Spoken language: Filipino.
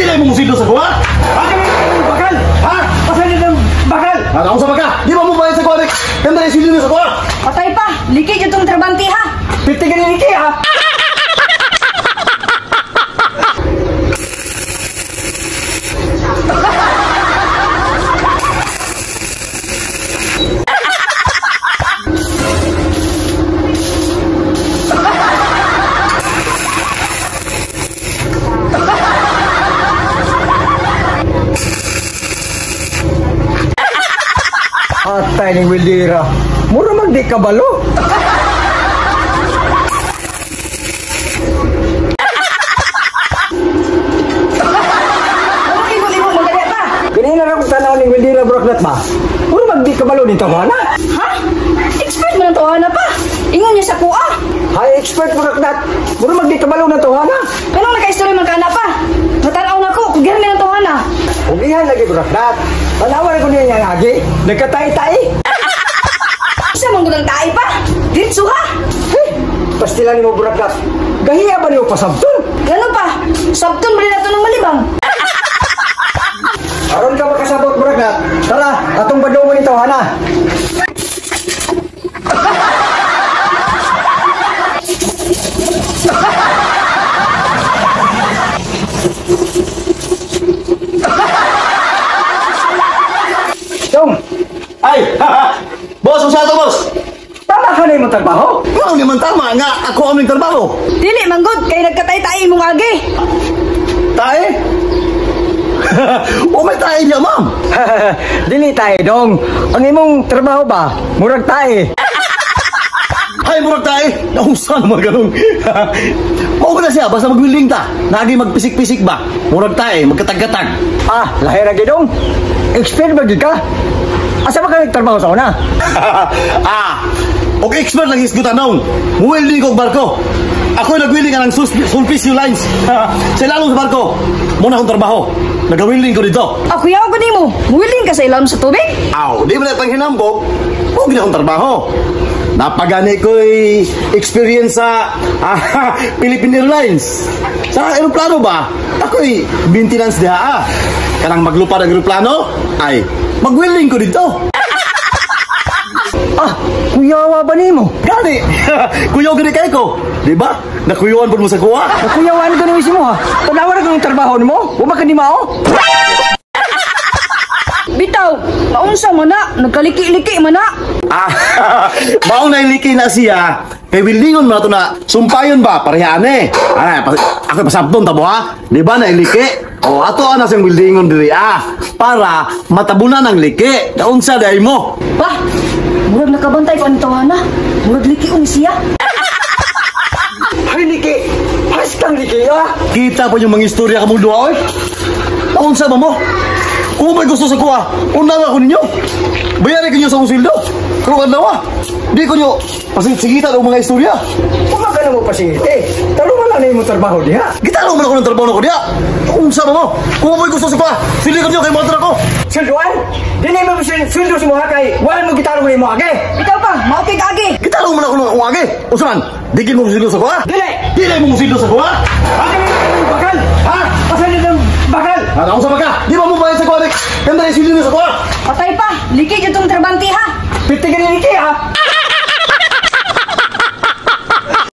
Di na mo musildo sa kuha? Bakal! Ha? Pasan yun ng bakal! Ano sa baka? Di ba mo bayad sa kuha? Kanda na sildo sa kuha? Patay pa! Likid yung trabante ha! Pitigan ni Niki ha! Atay ni Wildira. Mura man di kabalo. Ano ibon-ibon mo ganyan pa? Ganina na kung tanaw ni Wildira Broknat ba? Mura man di kabalo ni Tawana. Ha? Expert mo ng tuwana pa! Ingon niya sa kuha! Hay expert Broknat. Mura man di kabalo ng Tawana. Anong naka-istorya magkana pa? Matanaw na ko, kung gano'n ng tuwana! Kung iyan lagi Broknat. Panawan ko niya niya lagi. Nagkatay-tay. Isa mong gudang tae pa! Diretso ha! Pastilan mo Broknat. Gahiya ba niyo pasabtun? Gano'n pa? Sabton ba rin nato ng malibang? Aron ka makasabot Broknat. Tara, atong badong mo ni Tawana. Dong, Ay! Boss, usa to boss! tama ka na yung trabaho? Ano naman tama nga ako ang trabaho? Dili, manggod, kay nagkatay-tay mong agi! Tae? O may tae niya, ma'am! Dili tayo dong. Ang imong trabaho ba? Murag tayo. Ay, murag tae! Nausa naman ganun! Mao na siya, basta magwiling ta. Nagi magpisik-pisik ba? Murag tae, magkatag-katag. Ah, lahir lagi dong. Expert ba gid ka? Asa ba ka nagtrabaho sa una? Og expert lang hisgutan noon. Muwelding kong barko. Ako nagwiling ka ng sulpisyo lines. Sa ilalong sa barko, muna akong trabaho. Nagawiling ko dito. Ako yaw ko mo, willing ka sa ilam sa tubig? Aw, di mo na itang hinambok. Huwag na akong trabaho. Napagani ko'y experience sa Philippine Airlines. Sa aeroplano ba? Ako'y maintenance diha. Kanang maglupad ang aeroplano, ay magwiling ko dito. Ah, kuyawa ba nimo? Gani! Kuyaw gani kayo ko. Di ba? Nakuyuan po mo sa kuha. Nakuyawan ko ni mo ha. Tanawan ko ng trabaho nimo. Wa ka ni mao? Bitaw, maunsa mo na, nagkaliki-liki mo na. Maong nailiki na siya. Kay wilingon mo na ito na sumpayon ba? Parehaan eh. Ako pasabton tabo ha. Di ba nailiki? O ato na siyang wilingon diri para matabunan ang liki. Kaunsa day mo. Bah, murag nakabantay ko ang tawana. Murag liki ni siya. Hay liki. Hastang liki ha. Kita po yung mga istorya ka mong duwa oy. Kaunsa ba mo? Kung may gusto sa kuha, unawa ko ninyo. Bayarin ko nyo sa kong sildo. Kung adlaw di ko nyo pasigita ng mga istorya. Wa ka na mo pasingiti. Taro man lang mo trabaho diha. Gitaro man ako ng trabaho ko diya. Kaunsa ba mo? Kung may gusto sa kuha, sili ko nyo kay mga ko. Silduan? Dili mo sildo si mo ha kay wala mo gitaro ni mo age. Bitaw pa, maupig agi. Gitaro man ako ng uwagi. Usaman, digin mo sildo sa kuha? Dili. Dili mo sildo sa kuha? Bakal. Ha? Pasan yun ng bakal. Ano sa baka? Di ba mo bayad sa kuha? Kanda na sildo sa kuha? Patay pa, likid yung trabante ha. Pitigan ni Niki ha.